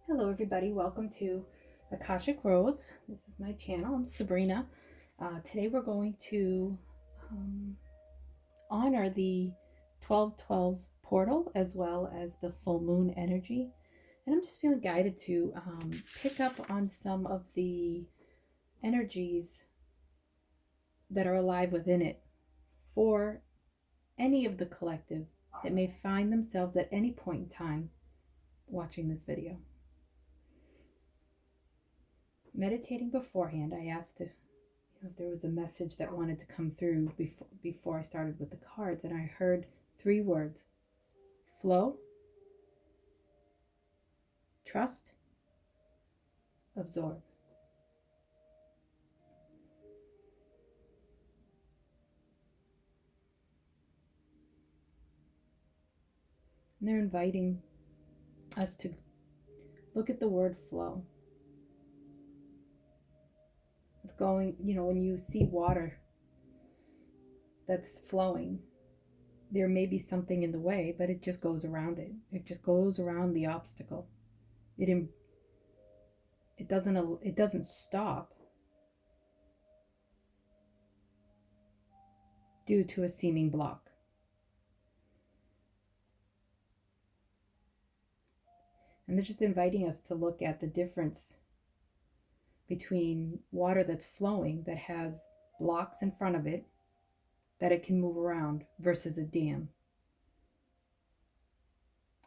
Hello everybody, welcome to Akashic Rose. This is my channel. I'm Sabrina. Today we're going to um, honor the 1212 portal as well as the full moon energy. And I'm just feeling guided to pick up on some of the energies that are alive within it for any of the collective that may find themselves at any point in time watching this video. Meditating beforehand, I asked if there was a message that wanted to come through before I started with the cards, and I heard three words: flow, trust, absorb. And they're inviting us to look at the word flow. It's going, when you see water that's flowing, there may be something in the way, but it just goes around it. It just goes around the obstacle. It doesn't stop due to a seeming block. And they're just inviting us to look at the difference between water that's flowing that has blocks in front of it that it can move around versus a dam.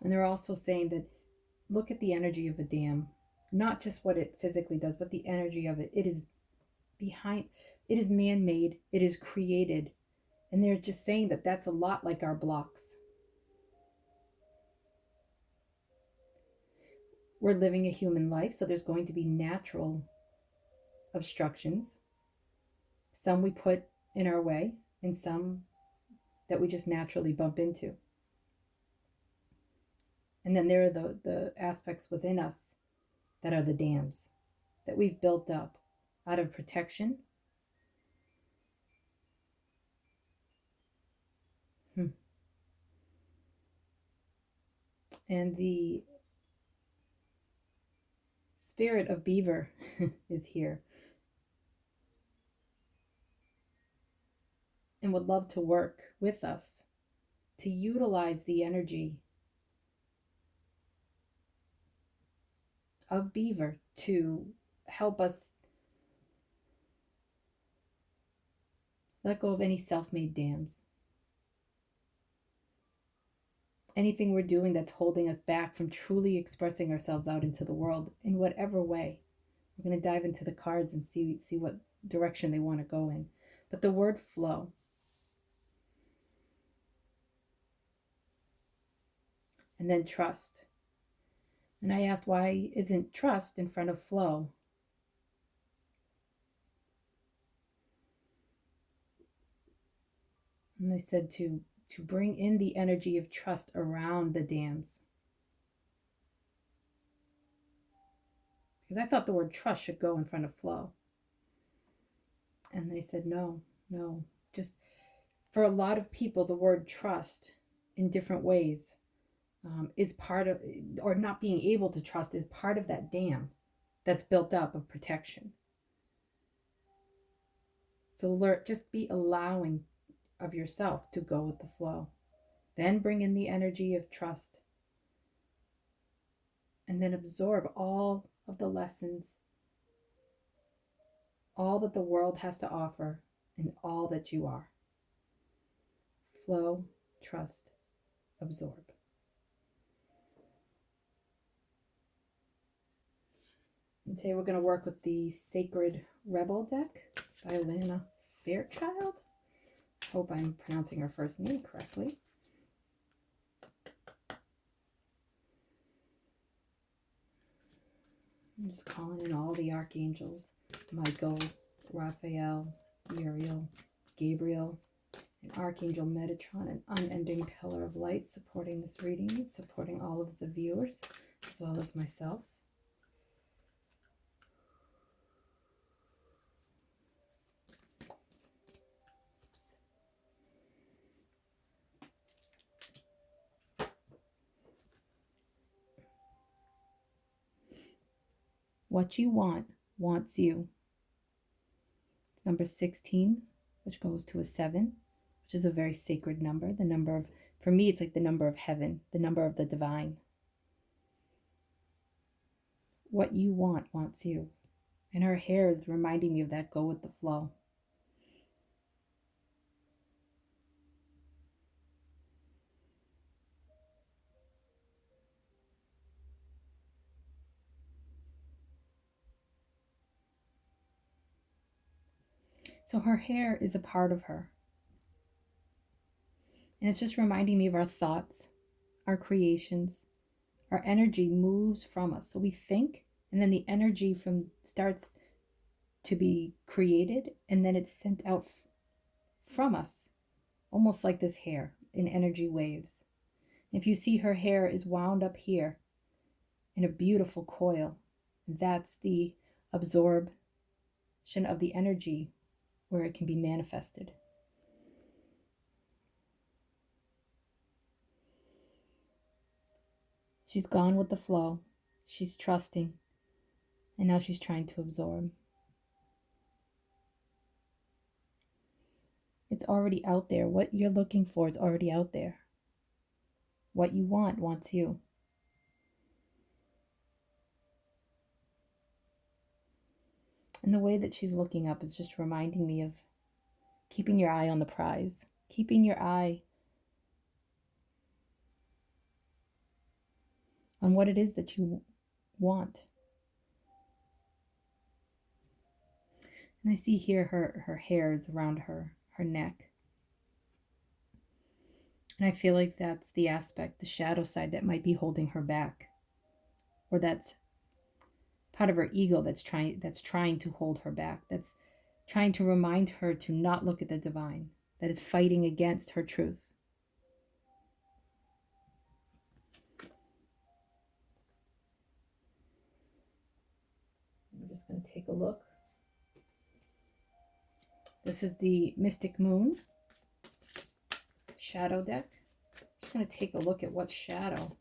And they're also saying that look at the energy of a dam, not just what it physically does, but the energy of it. It is man-made, it is created. And they're just saying that that's a lot like our blocks. We're living a human life, so there's going to be natural obstructions. Some we put in our way, and some that we just naturally bump into. And then there are the aspects within us that are the dams that we've built up out of protection. And the spirit of Beaver is here and would love to work with us to utilize the energy of Beaver to help us let go of any self-made dams. Anything we're doing that's holding us back from truly expressing ourselves out into the world in whatever way. We're going to dive into the cards and see what direction they want to go in. But the word flow. And then trust. And I asked, why isn't trust in front of flow? And they said to bring in the energy of trust around the dams. Because I thought the word trust should go in front of flow. And they said, no. Just for a lot of people, the word trust in different ways is part of, or not being able to trust is part of that dam that's built up of protection. So just be allowing of yourself to go with the flow. Then bring in the energy of trust. And then absorb all of the lessons, all that the world has to offer, and all that you are. Flow, trust, absorb. And today we're going to work with the Sacred Rebel deck by Alana Fairchild. Hope I'm pronouncing her first name correctly. I'm just calling in all the archangels: Michael, Raphael, Uriel, Gabriel, and Archangel Metatron, an unending pillar of light supporting this reading, supporting all of the viewers, as well as myself. What you want wants you. It's number 16, which goes to a 7, which is a very sacred number. The number of, for me, it's like the number of heaven, the number of the divine. What you want wants you. And her hair is reminding me of that go with the flow. So her hair is a part of her. And it's just reminding me of our thoughts, our creations. Our energy moves from us. So we think, and then the energy starts to be created, and then it's sent out from us, almost like this hair in energy waves. If you see, her hair is wound up here in a beautiful coil. That's the absorption of the energy where it can be manifested. She's gone with the flow. She's trusting. And now she's trying to absorb. It's already out there. What you're looking for is already out there. What you want wants you. And the way that she's looking up is just reminding me of keeping your eye on the prize, keeping your eye on what it is that you want. And I see here her hair is around her neck. And I feel like that's the aspect, the shadow side that might be holding her back. Or that's part of her ego that's trying to hold her back. That's trying to remind her to not look at the divine, that is fighting against her truth. I'm just going to take a look. This is the Mystic Moon shadow deck. I'm just going to take a look at what shadow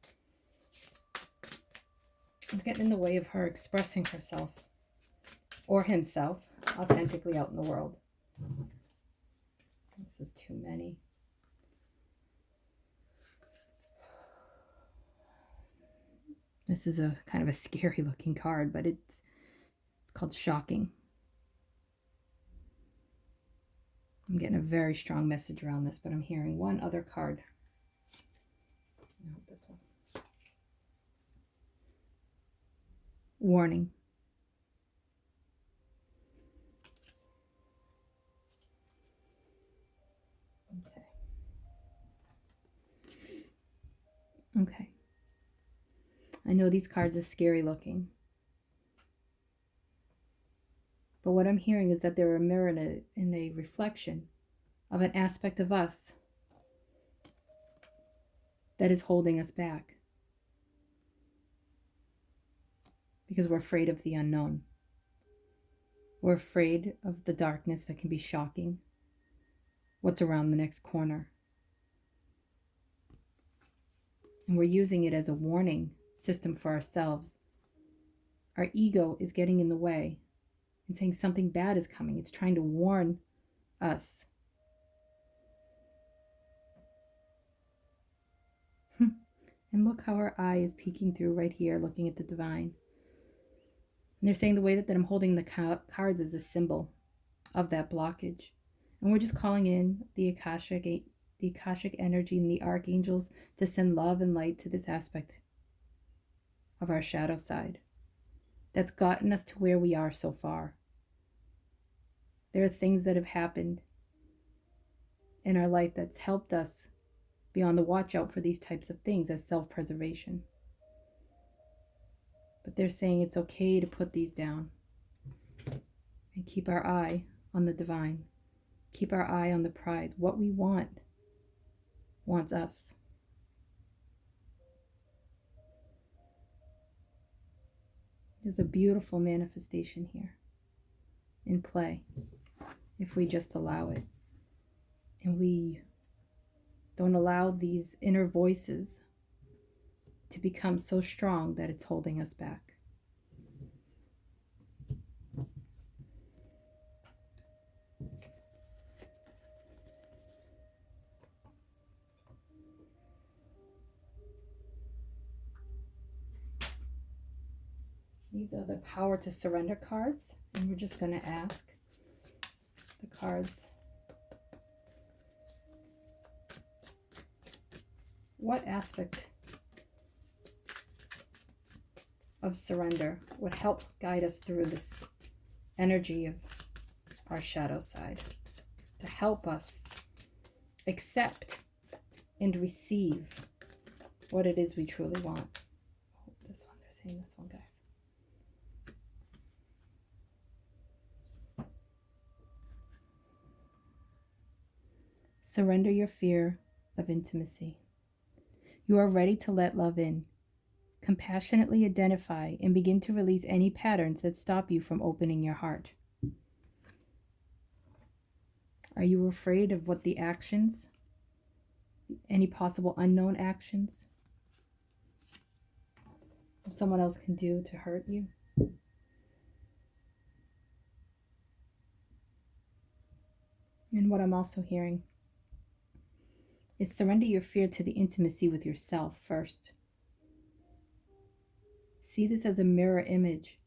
is getting in the way of her expressing herself or himself authentically out in the world. This is too many. This is a kind of a scary looking card, but it's called Shocking. I'm getting a very strong message around this, but I'm hearing one other card. No, this one. Warning. Okay. I know these cards are scary looking. But what I'm hearing is that they're a mirror in a reflection of an aspect of us that is holding us back. Because we're afraid of the unknown. We're afraid of the darkness that can be shocking. What's around the next corner. And we're using it as a warning system for ourselves. Our ego is getting in the way and saying something bad is coming. It's trying to warn us. And look how her eye is peeking through right here, looking at the divine. And they're saying the way that I'm holding the cards is a symbol of that blockage. And we're just calling in the Akashic energy and the archangels to send love and light to this aspect of our shadow side that's gotten us to where we are so far. There are things that have happened in our life that's helped us be on the watch out for these types of things as self-preservation. But they're saying it's okay to put these down and keep our eye on the divine. Keep our eye on the prize. What we want wants us. There's a beautiful manifestation here in play if we just allow it. And we don't allow these inner voices to become so strong that it's holding us back. These are the Power to Surrender cards, and we're just going to ask the cards, what aspect of surrender would help guide us through this energy of our shadow side, to help us accept and receive what it is we truly want. Oh, this one, they're saying this one, guys. Surrender your fear of intimacy. You are ready to let love in. Compassionately identify and begin to release any patterns that stop you from opening your heart. Are you afraid of what the actions, any possible unknown actions someone else can do to hurt you? And what I'm also hearing is surrender your fear to the intimacy with yourself first. See this as a mirror image,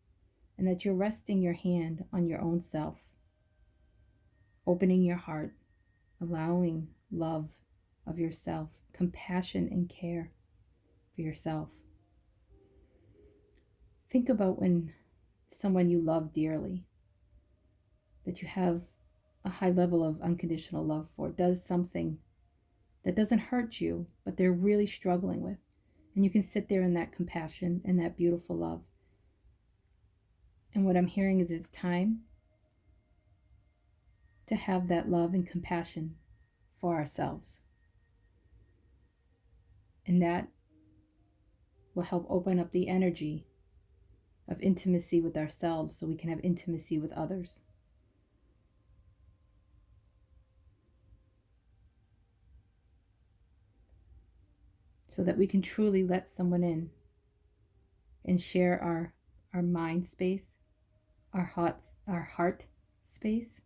and that you're resting your hand on your own self, opening your heart, allowing love of yourself, compassion and care for yourself. Think about when someone you love dearly, that you have a high level of unconditional love for, does something that doesn't hurt you, but they're really struggling with. And you can sit there in that compassion and that beautiful love. And what I'm hearing is it's time to have that love and compassion for ourselves. And that will help open up the energy of intimacy with ourselves so we can have intimacy with others. So that we can truly let someone in and share our mind space, our heart space,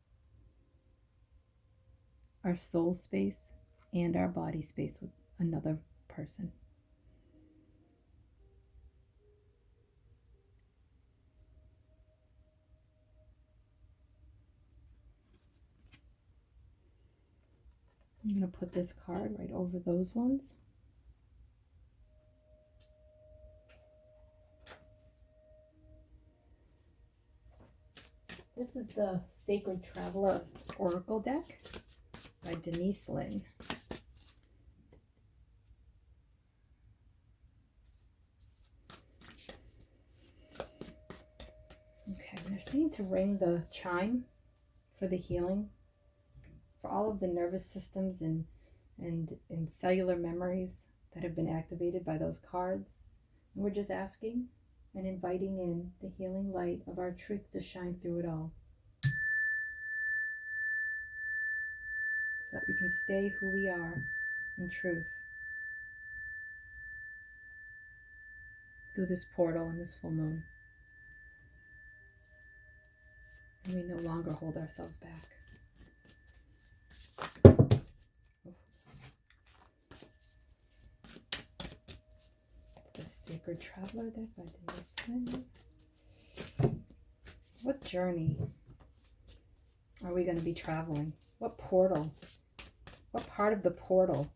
our soul space, and our body space with another person. I'm going to put this card right over those ones. This is the Sacred Traveler Oracle deck by Denise Linn. Okay, they're saying to ring the chime for the healing, for all of the nervous systems and cellular memories that have been activated by those cards. And we're just asking and inviting in the healing light of our truth to shine through it all, so that we can stay who we are in truth through this portal and this full moon. And we no longer hold ourselves back. It's the Sacred Traveler deck by Denise Linn. What journey are we going to be traveling? What portal? What part of the portal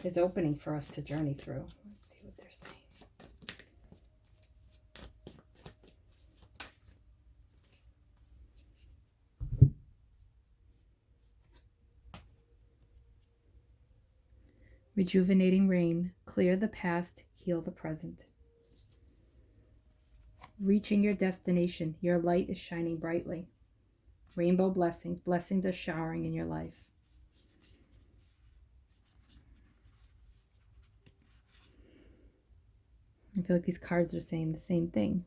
is opening for us to journey through? Let's see what they're saying. Rejuvenating rain, clear the past, heal the present. Reaching your destination, your light is shining brightly. Rainbow blessings, blessings are showering in your life. I feel like these cards are saying the same thing.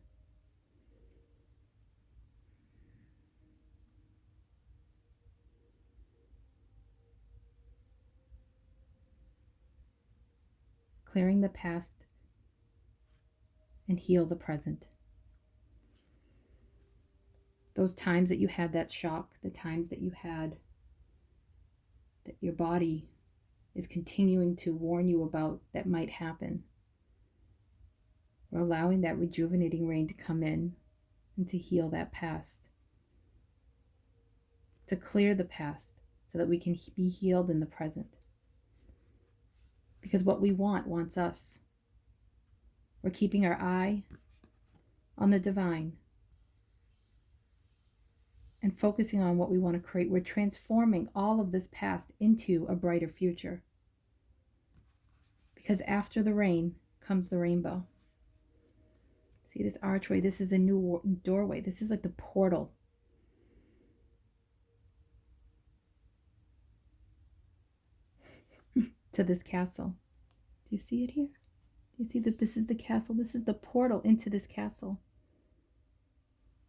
Clearing the past and heal the present. Those times that you had that shock, the times that you had that your body is continuing to warn you about that might happen. We're allowing that rejuvenating rain to come in and to heal that past, to clear the past so that we can be healed in the present. Because what we want wants us. We're keeping our eye on the divine and focusing on what we want to create. We're transforming all of this past into a brighter future. Because after the rain comes the rainbow. See this archway? This is a new doorway. This is like the portal. To this castle. Do you see it here? Do you see that this is the castle? This is the portal into this castle.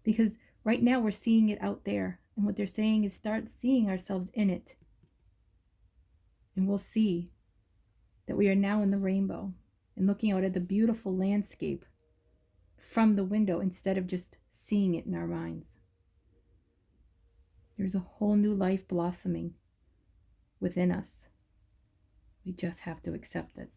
Because right now we're seeing it out there. And what they're saying is start seeing ourselves in it. And we'll see that we are now in the rainbow and looking out at the beautiful landscape from the window instead of just seeing it in our minds. There's a whole new life blossoming within us. We just have to accept it.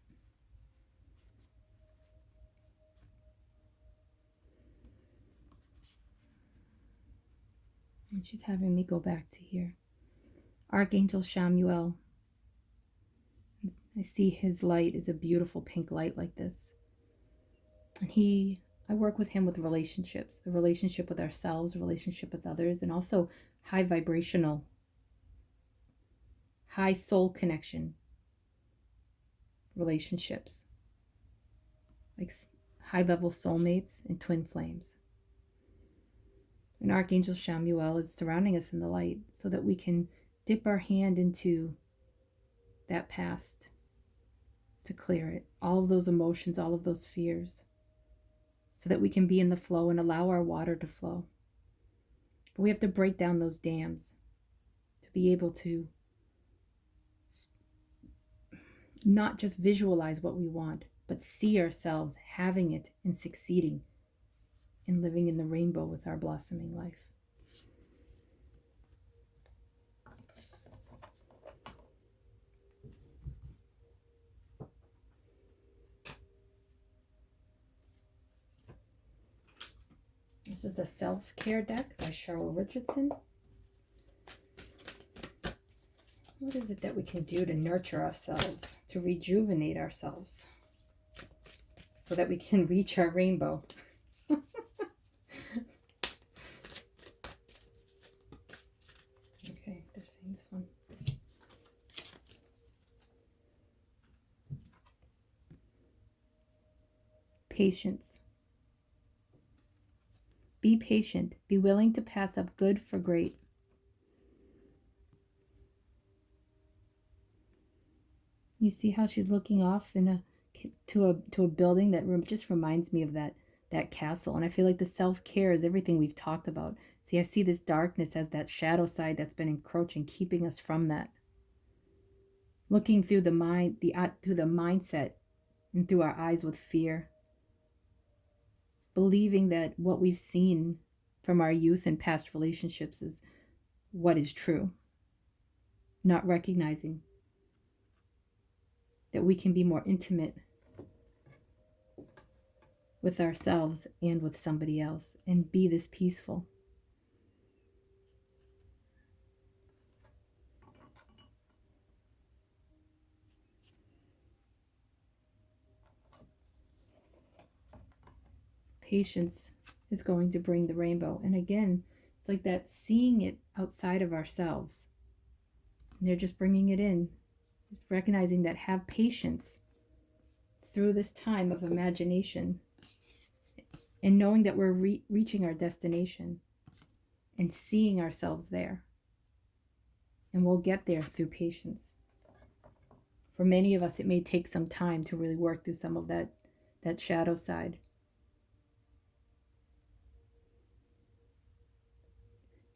And she's having me go back to here. Archangel Chamuel. I see his light is a beautiful pink light like this. And I work with him with relationships, the relationship with ourselves, relationship with others, and also high vibrational, high soul connection relationships, like high level soulmates and twin flames. And Archangel Chamuel is surrounding us in the light so that we can dip our hand into that past to clear it, all of those emotions, all of those fears, so that we can be in the flow and allow our water to flow. But we have to break down those dams to be able to not just visualize what we want, but see ourselves having it and succeeding and living in the rainbow with our blossoming life. This is the Self-Care deck by Cheryl Richardson. What is it that we can do to nurture ourselves, to rejuvenate ourselves, so that we can reach our rainbow? Okay, they're saying this one. Patience. Be patient. Be willing to pass up good for great. You see how she's looking off to a building that just reminds me of that castle. And I feel like the self-care is everything we've talked about. See, I see this darkness as that shadow side that's been encroaching, keeping us from that. Looking through the mind, through the mindset, and through our eyes with fear. Believing that what we've seen from our youth and past relationships is what is true. Not recognizing that we can be more intimate with ourselves and with somebody else and be this peaceful. Patience is going to bring the rainbow. And again, it's like that seeing it outside of ourselves. And they're just bringing it in. Recognizing that, have patience through this time of imagination and knowing that we're reaching our destination and seeing ourselves there. And we'll get there through patience. For many of us, it may take some time to really work through some of that shadow side.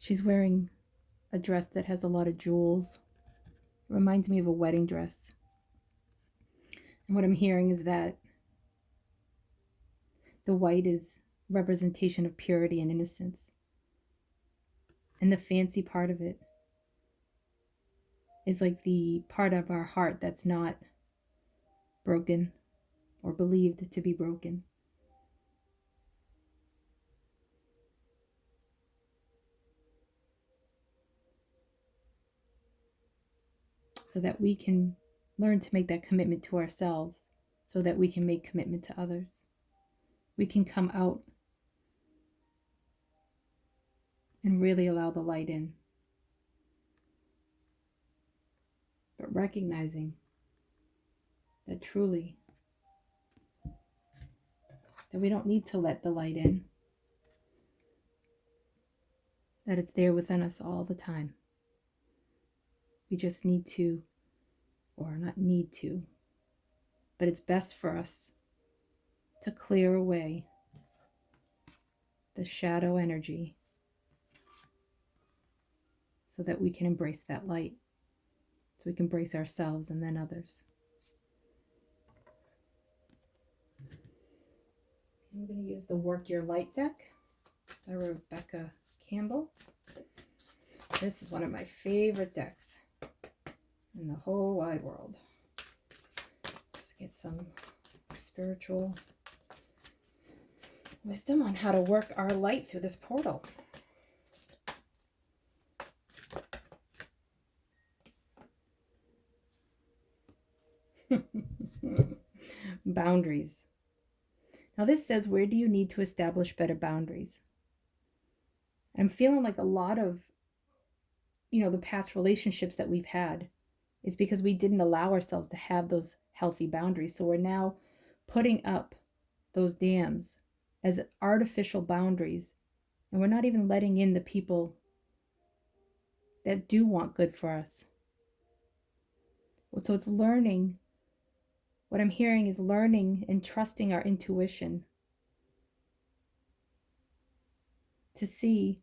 She's wearing a dress that has a lot of jewels. It reminds me of a wedding dress. And what I'm hearing is that the white is representation of purity and innocence. And the fancy part of it is like the part of our heart that's not broken or believed to be broken. so that we can learn to make that commitment to ourselves, so that we can make commitment to others. We can come out and really allow the light in. But recognizing that truly, that we don't need to let the light in, that it's there within us all the time. We just need to, or not need to, but it's best for us to clear away the shadow energy so that we can embrace that light, so we can embrace ourselves and then others. I'm going to use the Work Your Light deck by Rebecca Campbell. This is one of my favorite decks in the whole wide world. Just get some spiritual wisdom on how to work our light through this portal. Boundaries. Now this says, where do you need to establish better boundaries? I'm feeling like a lot of, the past relationships that we've had is because we didn't allow ourselves to have those healthy boundaries. So we're now putting up those dams as artificial boundaries, and we're not even letting in the people that do want good for us. So it's learning. What I'm hearing is learning and trusting our intuition to see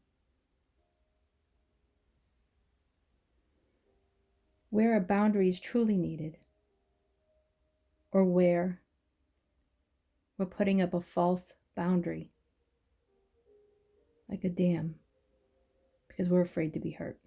where a boundary is truly needed, or where we're putting up a false boundary, like a dam, because we're afraid to be hurt.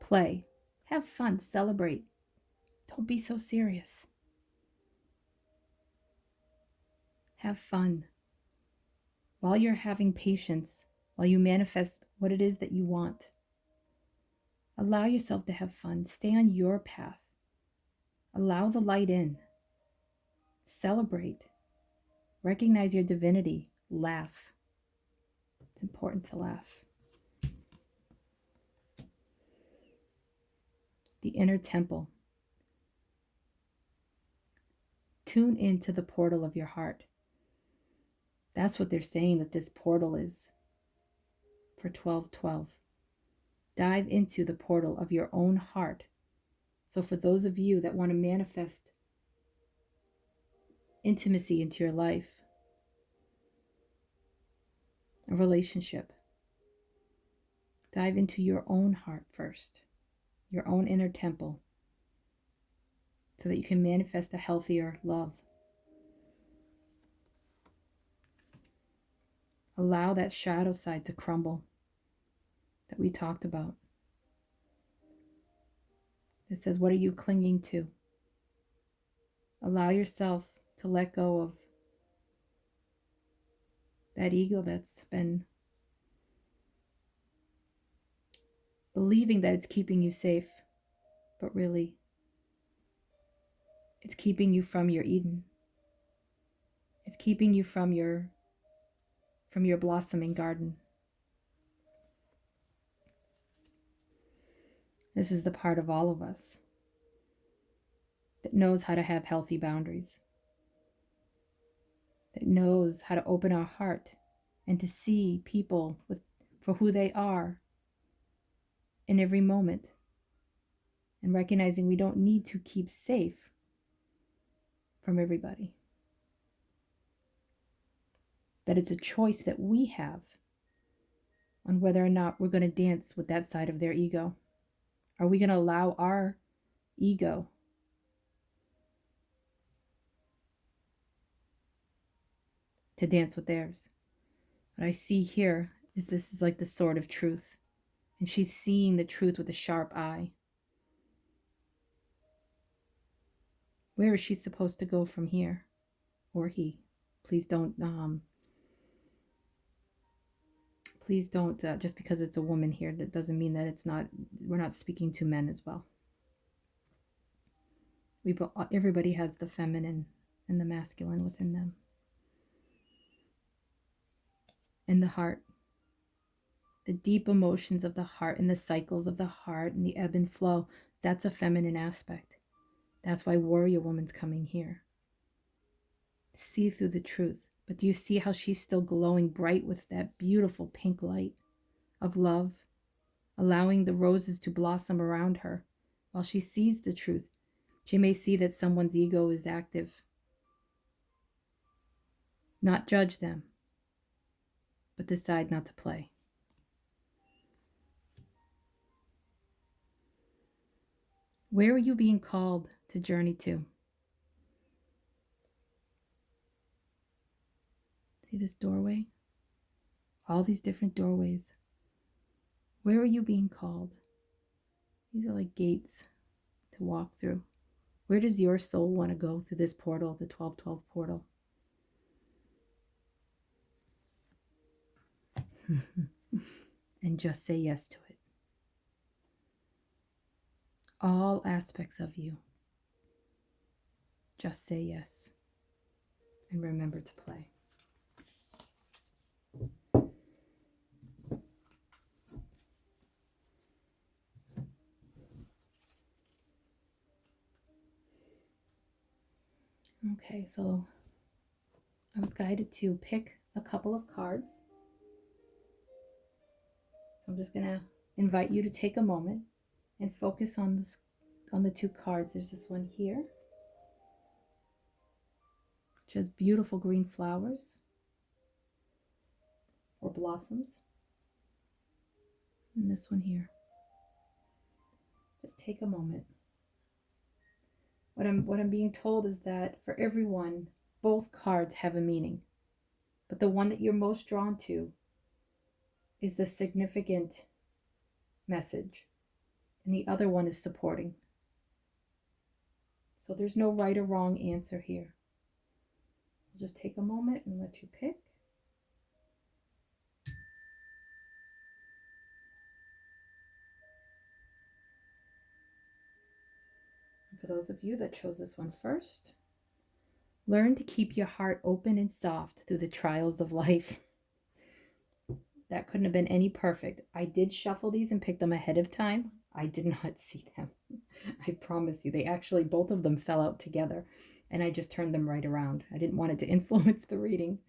Play, have fun, celebrate. Don't be so serious. Have fun. While you're having patience, while you manifest what it is that you want, allow yourself to have fun. Stay on your path. Allow the light in. Celebrate. Recognize your divinity. Laugh. It's important to laugh. The inner temple. Tune into the portal of your heart. That's what they're saying that this portal is for 12/12. Dive into the portal of your own heart. So for those of you that want to manifest intimacy into your life, a relationship, dive into your own heart first, your own inner temple, so that you can manifest a healthier love. Allow that shadow side to crumble that we talked about. It says, what are you clinging to? Allow yourself to let go of that ego that's been believing that it's keeping you safe, but really it's keeping you from your Eden. It's keeping you from your blossoming garden. This is the part of all of us that knows how to have healthy boundaries, that knows how to open our heart and to see people for who they are in every moment, and recognizing we don't need to keep safe from everybody. That it's a choice that we have on whether or not we're going to dance with that side of their ego. Are we going to allow our ego to dance with theirs. What I see here is this is like the sword of truth, and she's seeing the truth with a sharp eye. Where is she supposed to go from here? Or he? Please don't, just because it's a woman here, that doesn't mean that we're not speaking to men as well. Everybody has the feminine and the masculine within them. And the heart, the deep emotions of the heart and the cycles of the heart and the ebb and flow, that's a feminine aspect. That's why warrior woman's coming here. See through the truth. But do you see how she's still glowing bright with that beautiful pink light of love, allowing the roses to blossom around her while she sees the truth? She may see that someone's ego is active. Not judge them, but decide not to play. Where are you being called to journey to? See this doorway? All these different doorways. Where are you being called? These are like gates to walk through. Where does your soul want to go through this portal, the 1212 portal? And just say yes to it. All aspects of you. Just say yes. And remember to play. Okay, so I was guided to pick a couple of cards. So I'm just going to invite you to take a moment and focus on the two cards. There's this one here, which has beautiful green flowers or blossoms. And this one here. Just take a moment. What I'm being told is that for everyone, both cards have a meaning. But the one that you're most drawn to is the significant message. And the other one is supporting. So there's no right or wrong answer here. I'll just take a moment and let you pick. For those of you that chose this one first, learn to keep your heart open and soft through the trials of life. That couldn't have been any perfect. I did shuffle these and pick them ahead of time. I did not see them. I promise you, both of them fell out together, and I just turned them right around. I didn't want it to influence the reading.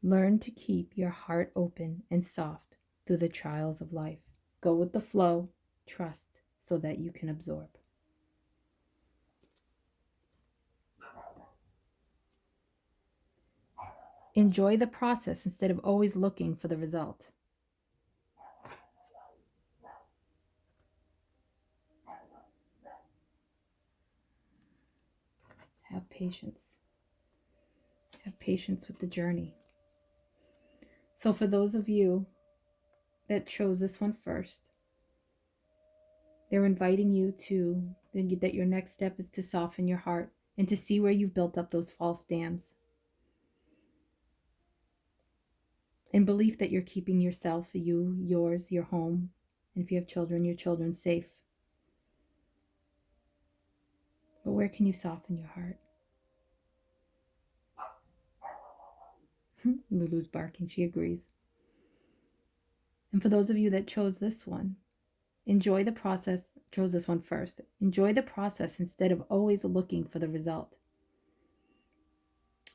Learn to keep your heart open and soft through the trials of life. Go with the flow, trust, so that you can absorb. Enjoy the process instead of always looking for the result. Have patience. Have patience with the journey. So for those of you that chose this one first, they're inviting you that your next step is to soften your heart and to see where you've built up those false dams. In belief that you're keeping yourself, yours, your home, and if you have children, your children safe. But where can you soften your heart? Lulu's barking, she agrees. And for those of you that chose this one, enjoy the process. Chose this one first. Enjoy the process instead of always looking for the result.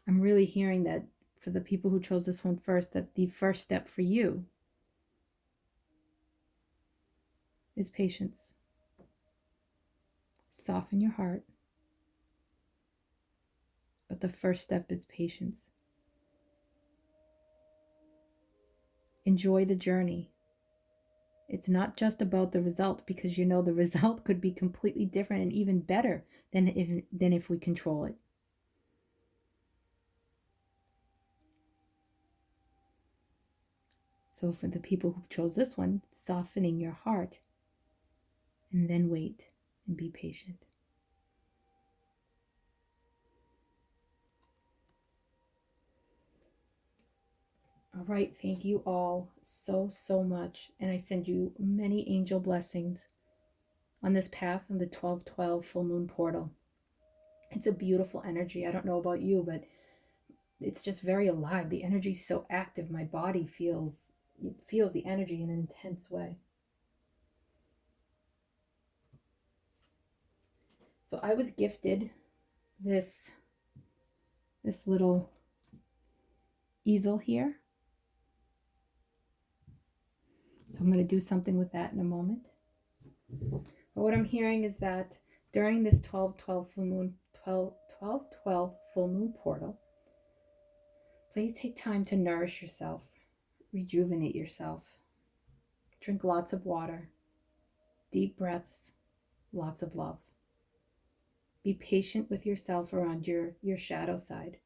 I'm really hearing that for the people who chose this one first, that the first step for you is patience. Soften your heart. But the first step is patience. Enjoy the journey. It's not just about the result, because you know the result could be completely different and even better than if we control it. So for the people who chose this one, softening your heart, and then wait and be patient. All right, thank you all so much. And I send you many angel blessings on this path of the 12/12 full moon portal. It's a beautiful energy. I don't know about you, but it's just very alive. The energy is so active. My body feels the energy in an intense way. So I was gifted this little easel here. So I'm going to do something with that in a moment. But what I'm hearing is that during this 12/12 full moon 12/12 full moon portal, please take time to nourish yourself, rejuvenate yourself. Drink lots of water, deep breaths, lots of love. Be patient with yourself around your shadow side.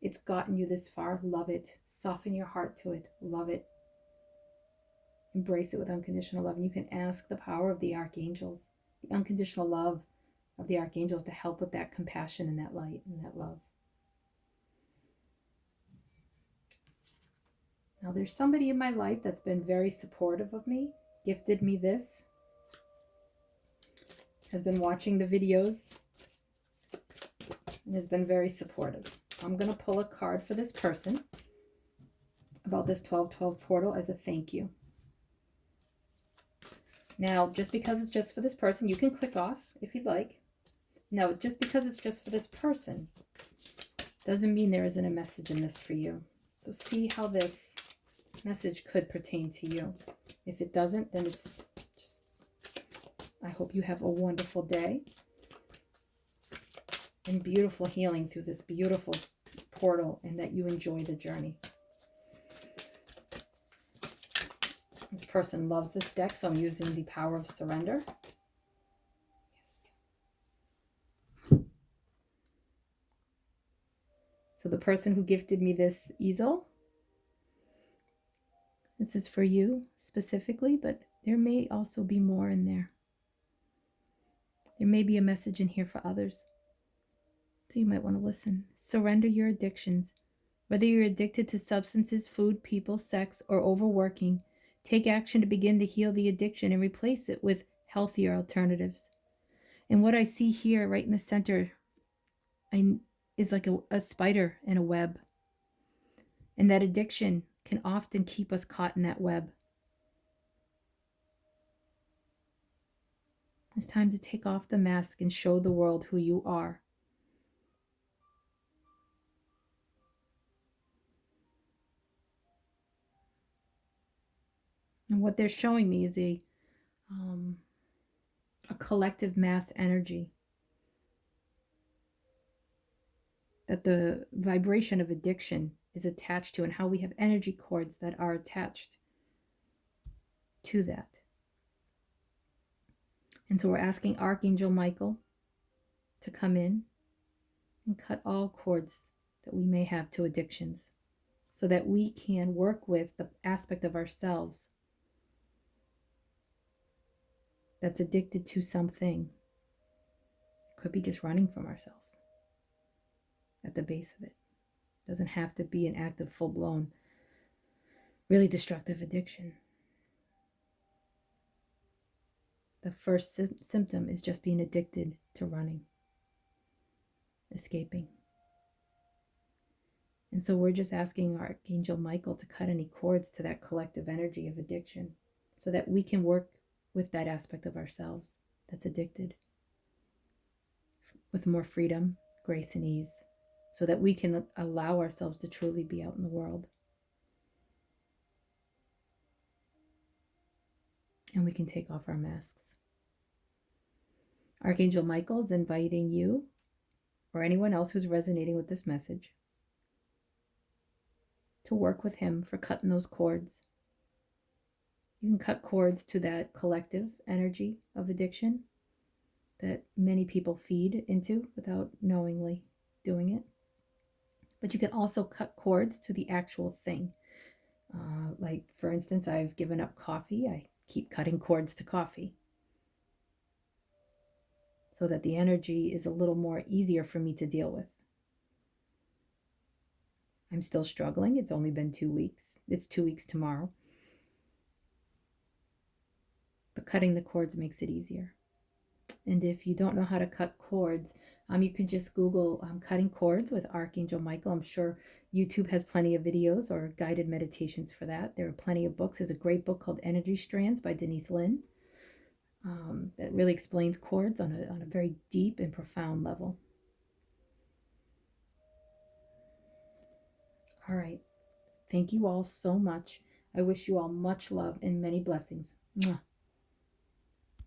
It's gotten you this far. Love it. Soften your heart to it. Love it. Embrace it with unconditional love. And you can ask the power of the archangels, the unconditional love of the archangels to help with that compassion and that light and that love. Now there's somebody in my life that's been very supportive of me, gifted me this, has been watching the videos, and has been very supportive. I'm going to pull a card for this person about this 12/12 portal as a thank you. Now, just because it's just for this person, you can click off if you'd like. Now, just because it's just for this person doesn't mean there isn't a message in this for you. So see how this message could pertain to you. If it doesn't, then it's just, I hope you have a wonderful day and beautiful healing through this beautiful portal, and that you enjoy the journey. This person loves this deck, so I'm using the power of surrender. Yes. So the person who gifted me this easel, this is for you specifically, but there may also be more in there. There may be a message in here for others. So you might want to listen. Surrender your addictions. Whether you're addicted to substances, food, people, sex, or overworking, take action to begin to heal the addiction and replace it with healthier alternatives. And what I see here right in the center is like a spider in a web. And that addiction can often keep us caught in that web. It's time to take off the mask and show the world who you are. And what they're showing me is a collective mass energy. That the vibration of addiction is attached to, and how we have energy cords that are attached to that. And so we're asking Archangel Michael to come in and cut all cords that we may have to addictions, so that we can work with the aspect of ourselves that's addicted to something. It could be just running from ourselves at the base of it. It doesn't have to be an act of full-blown, really destructive addiction. The first symptom is just being addicted to running, escaping. And so we're just asking Archangel Michael to cut any cords to that collective energy of addiction, so that we can work with that aspect of ourselves that's addicted with more freedom, grace, and ease, so that we can allow ourselves to truly be out in the world. And we can take off our masks. Archangel Michael is inviting you, or anyone else who's resonating with this message, to work with him for cutting those cords. You can cut cords to that collective energy of addiction that many people feed into without knowingly doing it. But you can also cut cords to the actual thing. Like, for instance, I've given up coffee. I keep cutting cords to coffee so that the energy is a little more easier for me to deal with. I'm still struggling. It's only been 2 weeks. It's 2 weeks tomorrow. But cutting the cords makes it easier. And if you don't know how to cut cords, you can just Google cutting cords with Archangel Michael. I'm sure YouTube has plenty of videos or guided meditations for that. There are plenty of books. There's a great book called Energy Strands by Denise Linn that really explains cords on a very deep and profound level. All right. Thank you all so much. I wish you all much love and many blessings. Mwah.